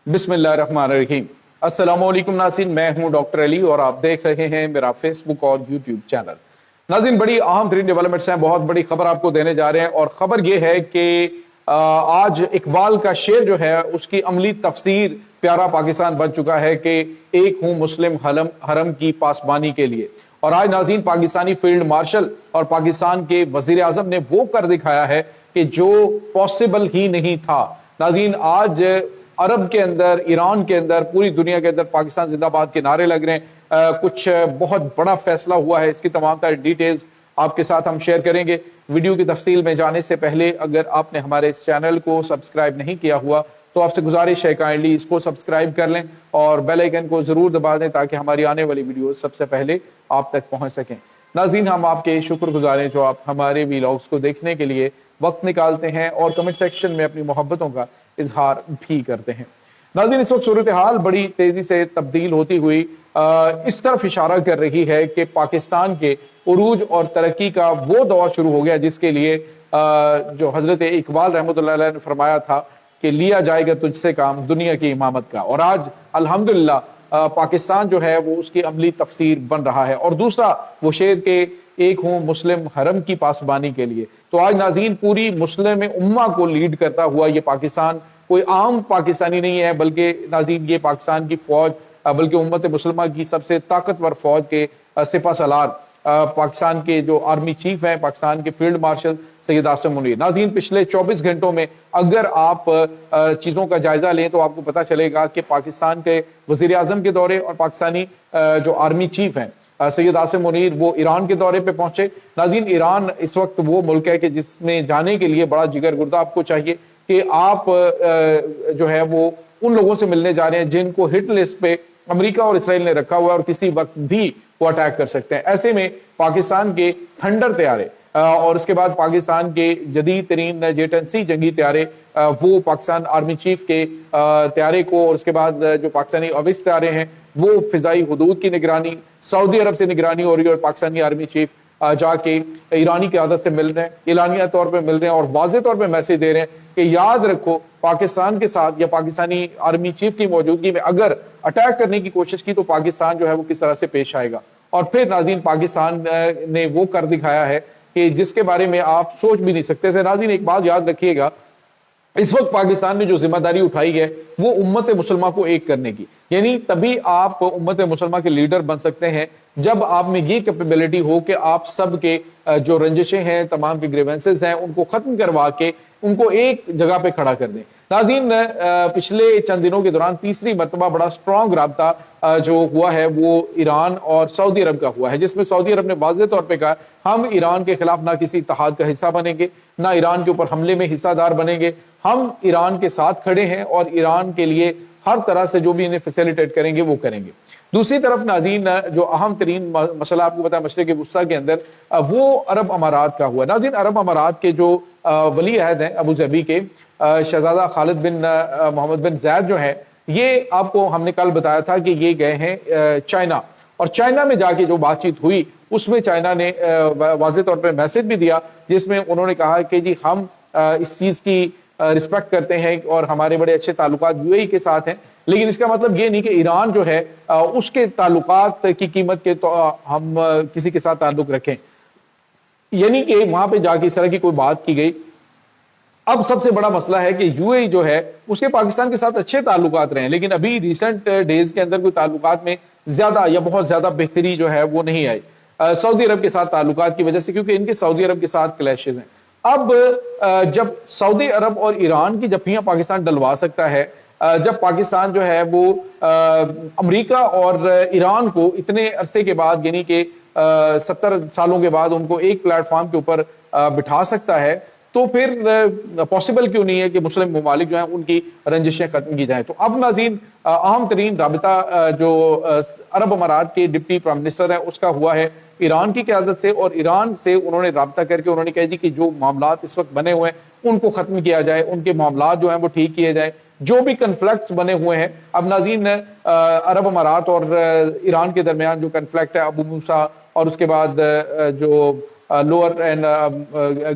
बिस्मिल्लाहिर्रहमानिर्रहीम। अस्सलाम वालेकुम नाज़रीन, मैं हूं डॉक्टर अली और आप देख रहे हैं मेरा फेसबुक और यूट्यूब चैनल। नाज़रीन, बड़ी अहम तरीन डेवलपमेंट्स हैं, बहुत बड़ी खबर आपको देने जा रहे हैं और खबर यह है कि आज इकबाल का शेर जो है उसकी अमली तफसीर प्यारा पाकिस्तान बन चुका है कि एक हूं मुस्लिम हरम की पासबानी के लिए। और आज नाज़रीन, पाकिस्तानी फील्ड मार्शल और पाकिस्तान के वजीर आजम ने वो कर दिखाया है कि जो पॉसिबल ही नहीं था। नाज़रीन, आज अरब के अंदर, ईरान के अंदर, पूरी दुनिया के अंदर पाकिस्तान जिंदाबाद के नारे लग रहे हैं। कुछ बहुत बड़ा फैसला हुआ है, इसकी तमाम तरह डिटेल्स आपके साथ हम शेयर करेंगे। वीडियो की तफसील में जाने से पहले अगर आपने हमारे इस चैनल को सब्सक्राइब नहीं किया हुआ तो आपसे गुजारिश है काइंडली इसको सब्सक्राइब कर लें और बेल आइकन को जरूर दबा दें ताकि हमारी आने वाली वीडियो सबसे पहले आप तक पहुंच सकें। नाज़रीन, हम आपके शुक्रगुजार हैं जो आप हमारे वीलॉग्स को देखने के लिए वक्त निकालते हैं और कमेंट सेक्शन में अपनी मोहब्बतों का इजहार भी करते हैं। नाज़रीन, इस वक्त सूरत हाल बड़ी तेजी से तब्दील होती हुई इस तरफ इशारा कर रही है कि पाकिस्तान के उरूज और तरक्की का वो दौर शुरू हो गया जिसके लिए जो हजरत इकबाल रहमतुल्लाह अलैह ने फरमाया था कि लिया जाएगा तुझसे काम दुनिया की इमामत का। और आज अल्हम्दुलिल्लाह पाकिस्तान जो है वो उसकी अमली तफसीर बन रहा है। और दूसरा वो शेर के एक हूं मुस्लिम हरम की पासबानी के लिए। तो आज नाज़रीन, पूरी मुस्लिम उम्मा को लीड करता हुआ ये पाकिस्तान कोई आम पाकिस्तानी नहीं है, बल्कि नाज़रीन ये पाकिस्तान की फौज, बल्कि उम्मत मुसलमान की सबसे ताकतवर फौज के सिपा सलार पाकिस्तान के जो आर्मी चीफ हैं, पाकिस्तान के फील्ड मार्शल सैयद आसिम मुनीर। नाज़रीन, पिछले 24 घंटों में अगर आप चीज़ों का जायजा लें तो आपको पता चलेगा कि पाकिस्तान के वजीर आजम के दौरे और पाकिस्तानी जो आर्मी चीफ हैं सैयद आसिम मुनीर, वो ईरान के दौरे पे पहुंचे। नाज़रीन, ईरान इस वक्त वो मुल्क है कि जिसमें जाने के लिए बड़ा जिगर गुर्दा आपको चाहिए कि आप जो है वो उन लोगों से मिलने जा रहे हैं जिनको हिट लिस्ट पे अमेरिका और इसराइल ने रखा हुआ है और किसी वक्त भी वो अटैक कर सकते हैं। ऐसे में पाकिस्तान के थंडर तैयारे और उसके बाद पाकिस्तान के जदीद तरीन J-10C जंगी तैयारे, वो पाकिस्तान आर्मी चीफ के तैयारे को, और उसके बाद जो पाकिस्तानी अविस तैयारे हैं वो फिजाई हदूद की निगरानी, सऊदी अरब से निगरानी हो रही है और पाकिस्तानी आर्मी चीफ जाके ईरानी क़यादत से मिल रहे हैं, एलानिया तौर पे मिल रहे हैं और वाज़ेह तौर पे मैसेज दे रहे हैं कि याद रखो पाकिस्तान के साथ या पाकिस्तानी आर्मी चीफ की मौजूदगी में अगर अटैक करने की कोशिश की तो पाकिस्तान जो है वो किस तरह से पेश आएगा। और फिर नाज़रीन, पाकिस्तान ने वो कर दिखाया है कि जिसके बारे में आप सोच भी नहीं सकते थे। नाज़रीन, एक बात याद रखिएगा, इस वक्त पाकिस्तान ने जो जिम्मेदारी उठाई है वो उम्मत मुसलमान को एक करने की, यानी तभी आप उम्मत मुसलमान के लीडर बन सकते हैं जब आप में ये कैपेबिलिटी हो कि आप सब के जो रंजिशें हैं, तमाम के ग्रीवेंसेस हैं, उनको खत्म करवा के उनको एक जगह पे खड़ा कर दें। नाज़रीन, पिछले चंद दिनों के दौरान तीसरी मरतबा बड़ा स्ट्रॉन्ग राब्ता जो हुआ है वो ईरान और सऊदी अरब का हुआ है, जिसमें सऊदी अरब ने वाज़ेह तौर पे कहा हम ईरान के खिलाफ ना किसी इत्तेहाद का हिस्सा बनेंगे, ना ईरान के ऊपर हमले में हिस्सादार बनेंगे। हम ईरान के साथ खड़े हैं और ईरान के लिए हर तरह से जो भी इन्हें फैसिलिटेट करेंगे वो करेंगे। दूसरी तरफ नाज़रीन, जो अहम तरीन मसला आपको पता है मशरिक़ वुस्ता के अंदर, वो अरब अमारात का हुआ। नाज़रीन, अरब अमारात के जो वली अहद हैं अबू धाबी के शहजादा खालिद बिन मोहम्मद बिन ज़ैद जो है, ये आपको हमने कल बताया था कि ये गए हैं चाइना, और चाइना में जाके जो बातचीत हुई उसमें चाइना ने वाज़ेह तौर पर मैसेज भी दिया जिसमें उन्होंने कहा कि जी हम इस चीज़ की रिस्पेक्ट करते हैं और हमारे बड़े अच्छे ताल्लुकात UAE के साथ हैं, लेकिन इसका मतलब ये नहीं कि ईरान जो है उसके ताल्लुकात की कीमत के तो हम किसी के साथ ताल्लुक रखें, यानी कि वहां पे जाके इस तरह की कोई बात की गई। अब सबसे बड़ा मसला है कि UAE जो है उसके पाकिस्तान के साथ अच्छे ताल्लुकात रहे, लेकिन अभी रिसेंट डेज के अंदर कोई ताल्लुकात में ज्यादा या बहुत ज्यादा बेहतरी जो है वो नहीं आई सऊदी अरब के साथ ताल्लुकात की वजह से, क्योंकि इनके सऊदी अरब के साथ क्लैशेज हैं। अब जब सऊदी अरब और ईरान की जफियां पाकिस्तान डलवा सकता है, जब पाकिस्तान जो है वो अमेरिका और ईरान को इतने अरसे के बाद, यानी कि 70 सालों के बाद उनको एक प्लेटफॉर्म के ऊपर बिठा सकता है, तो फिर पॉसिबल क्यों नहीं है कि मुस्लिम ममालिक जो है उनकी रंजिशें खत्म की जाए। तो अब नाज़रीन, अहम तरीन राबिता जो अरब अमारात के डिप्टी प्राइम मिनिस्टर है उसका हुआ है ईरान की क़यादत से, और ईरान से उन्होंने राब्ता करके उन्होंने कहा जी कि जो मामलात इस वक्त बने हुए हैं उनको खत्म किया जाए, उनके मामलात जो हैं वो ठीक किए जाए, जो भी कन्फ्लिक्ट्स बने हुए हैं। अब नाज़रीन, अरब अमारात और ईरान के दरमियान जो कन्फ्लिक्ट है अबू मूसा और उसके बाद जो लोअर एंड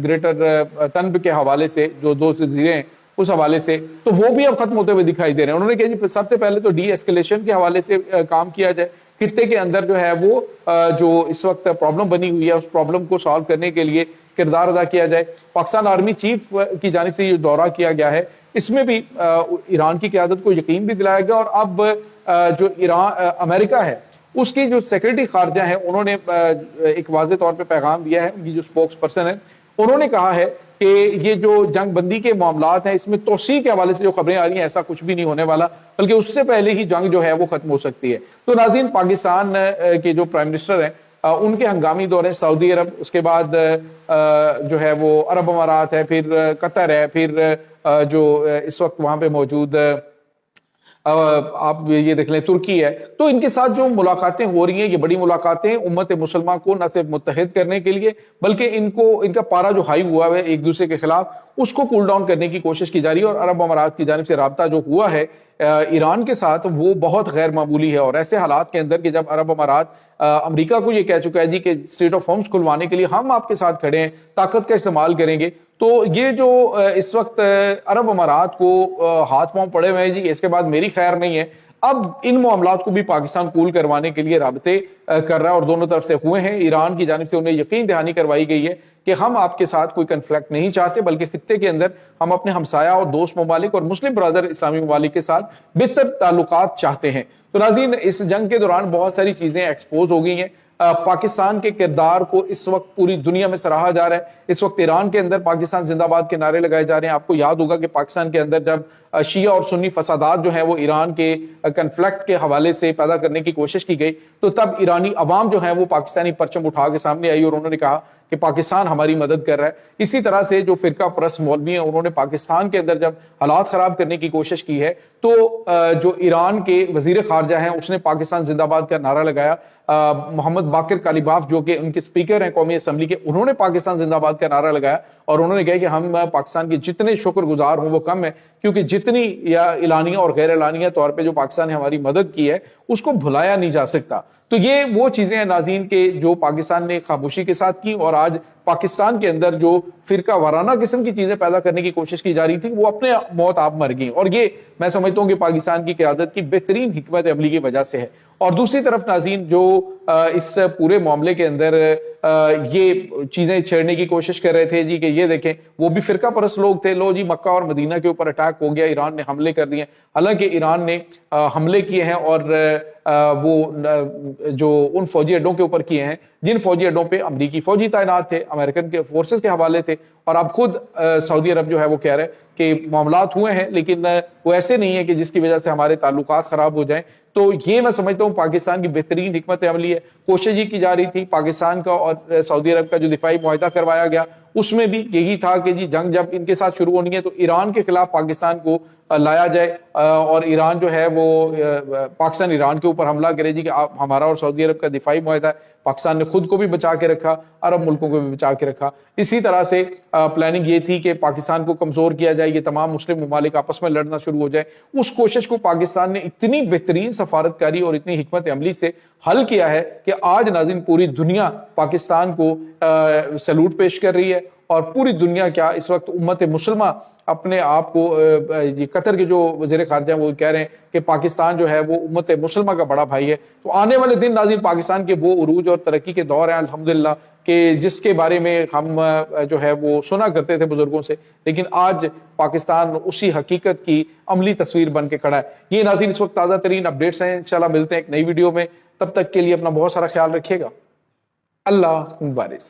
ग्रेटर तनब के हवाले से जो दो जजीरे हैं اس حوالے سے، تو وہ بھی اب ختم ہوتے ہوئے دکھائی دے رہے ہیں۔ انہوں نے کہا جی سب سے پہلے تو ڈی ایسکیلیشن کے حوالے سے کام کیا جائے، خطے کے اندر جو ہے وہ جو اس وقت پرابلم بنی ہوئی ہے اس پرابلم کو سالو کرنے کے لیے کردار ادا کیا جائے۔ پاکستان آرمی چیف کی جانب سے یہ دورہ کیا گیا ہے، اس میں بھی ایران کی قیادت کو یقین بھی دلایا گیا، اور اب جو امریکہ ہے اس کی جو سیکرٹری خارجہ ہیں انہوں نے ایک واضح طور پہ پیغام دیا ہے، ان کی جو سپوکس پرسن ہے انہوں نے کہا ہے کہ یہ جو جنگ بندی کے معاملات ہیں اس میں توسیع کے حوالے سے جو خبریں آ رہی ہیں ایسا کچھ بھی نہیں ہونے والا، بلکہ اس سے پہلے ہی جنگ جو ہے وہ ختم ہو سکتی ہے۔ تو ناظرین، پاکستان کے جو پرائم منسٹر ہیں ان کے ہنگامی دورے سعودی عرب، اس کے بعد جو ہے وہ عرب امارات ہے، پھر قطر ہے، پھر جو اس وقت وہاں پہ موجود آپ یہ دیکھ لیں ترکی ہے، تو ان کے ساتھ جو ملاقاتیں ہو رہی ہیں یہ بڑی ملاقاتیں امت مسلمہ کو نہ صرف متحد کرنے کے لیے بلکہ ان کا پارا جو ہائی ہوا ہے ایک دوسرے کے خلاف اس کو کول ڈاؤن کرنے کی کوشش کی جا رہی ہے، اور عرب امارات کی جانب سے رابطہ جو ہوا ہے ایران کے ساتھ وہ بہت غیر معمولی ہے۔ اور ایسے حالات کے اندر کہ جب عرب امارات امریکہ کو یہ کہہ چکا ہے جی کہ اسٹریٹ آف ہارمز کھلوانے کے لیے ہم آپ کے ساتھ کھڑے ہیں، طاقت کا استعمال کریں گے، تو یہ جو اس وقت عرب امارات کو ہاتھ پاؤں پڑے ہوئے ہیں جی اس کے بعد میری خیر نہیں ہے، اب ان معاملات کو بھی پاکستان کول کروانے کے لیے رابطے کر رہا ہے، اور دونوں طرف سے ہوئے ہیں۔ ایران کی جانب سے انہیں یقین دہانی کروائی گئی ہے کہ ہم آپ کے ساتھ کوئی کنفلکٹ نہیں چاہتے، بلکہ خطے کے اندر ہم اپنے ہمسایہ اور دوست ممالک اور مسلم برادر اسلامی ممالک کے ساتھ بہتر تعلقات چاہتے ہیں۔ تو ناظرین، اس جنگ کے دوران بہت ساری چیزیں ایکسپوز ہو گئی ہیں۔ پاکستان کے کردار کو اس وقت پوری دنیا میں سراہا جا رہا ہے۔ اس وقت ایران کے اندر پاکستان زندہ باد کے نعرے لگائے جا رہے ہیں۔ آپ کو یاد ہوگا کہ پاکستان کے اندر جب شیعہ اور سنی فسادات جو ہیں وہ ایران کے کنفلکٹ کے حوالے سے پیدا کرنے کی کوشش کی گئی، تو تب ایرانی عوام جو ہیں وہ پاکستانی پرچم اٹھا کے سامنے آئی اور انہوں نے کہا کہ پاکستان ہماری مدد کر رہا ہے۔ اسی طرح سے جو فرقہ پرست مولوی ہیں انہوں نے پاکستان کے اندر جب حالات خراب کرنے کی کوشش کی ہے تو جو ایران کے وزیر خارجہ ہیں اس نے پاکستان زندہ باد کا نعرہ لگایا۔ محمد باقر کالیباف جو کہ ان کے سپیکر ہیں قومی اسمبلی کے، انہوں نے پاکستان زندہ باد کا نعرہ لگایا، اور انہوں نے کہا کہ ہم پاکستان کے جتنے شکر گزار ہوں وہ کم ہے، کیونکہ جتنی یا اعلانیہ اور غیر اعلانیہ طور پہ جو پاکستان نے ہماری مدد کی ہے اس کو بھلایا نہیں جا سکتا۔ تو یہ وہ چیزیں ہیں ناظرین کہ جو پاکستان نے خاموشی کے ساتھ کی، اور آج پاکستان کے اندر جو فرقہ وارانہ قسم کی چیزیں پیدا کرنے کی کوشش کی جا رہی تھی وہ اپنے موت آپ مر گئی، اور یہ میں سمجھتا ہوں کہ پاکستان کی قیادت کی بہترین حکمت عملی کی وجہ سے ہے۔ اور دوسری طرف ناظرین، جو اس پورے معاملے کے اندر یہ چیزیں چھیڑنے کی کوشش کر رہے تھے جی کہ یہ دیکھیں وہ بھی فرقہ پرست لوگ تھے، لو جی مکہ اور مدینہ کے اوپر اٹیک ہو گیا، ایران نے حملے کر دیے، حالانکہ ایران نے حملے کیے ہیں اور وہ جو ان فوجی اڈوں کے اوپر کیے ہیں جن فوجی اڈوں پہ امریکی فوجی تعینات تھے، امریکن کے فورسز کے حوالے تھے، اور اب خود سعودی عرب جو ہے وہ کہہ رہے ہیں کہ معاملات ہوئے ہیں لیکن وہ ایسے نہیں ہے کہ جس کی وجہ سے ہمارے تعلقات خراب ہو جائیں۔ تو یہ میں سمجھتا ہوں پاکستان کی بہترین حکمت عملی ہے۔ کوشش یہ کی جا رہی تھی پاکستان کا اور سعودی عرب کا جو دفاعی معاہدہ کروایا گیا اس میں بھی یہی تھا کہ جی جنگ جب ان کے ساتھ شروع ہونی ہے تو ایران کے خلاف پاکستان کو لایا جائے، اور ایران جو ہے وہ پاکستان ایران کے اوپر حملہ کرے جی کہ ہمارا اور سعودی عرب کا دفاعی معاہدہ ہے۔ پاکستان نے خود کو بھی بچا کے رکھا، عرب ملکوں کو بھی بچا کے رکھا۔ اسی طرح سے پلاننگ یہ تھی کہ پاکستان کو کمزور کیا جائے، یہ تمام مسلم ممالک آپس میں لڑنا شروع ہو جائے۔ اس کوشش کو پاکستان نے اتنی بہترین سفارتکاری اور اتنی حکمت عملی سے حل کیا ہے کہ آج ناظرین پوری دنیا پاکستان کو سلوٹ پیش کر رہی ہے، اور پوری دنیا کیا اس وقت امت مسلمہ اپنے آپ کو، قطر کے جو وزیر خارجہ ہیں وہ کہہ رہے ہیں کہ پاکستان جو ہے وہ امت مسلمہ کا بڑا بھائی ہے۔ تو آنے والے دن ناظرین پاکستان کے وہ عروج اور ترقی کے دور ہیں الحمدللہ کہ جس کے بارے میں ہم جو ہے وہ سنا کرتے تھے بزرگوں سے، لیکن آج پاکستان اسی حقیقت کی عملی تصویر بن کے کھڑا ہے۔ یہ ناظرین اس وقت تازہ ترین اپڈیٹس ہیں، انشاءاللہ ملتے ہیں ایک نئی ویڈیو میں، تب تک کے لیے اپنا بہت سارا خیال رکھیے گا۔ اللہ وارث۔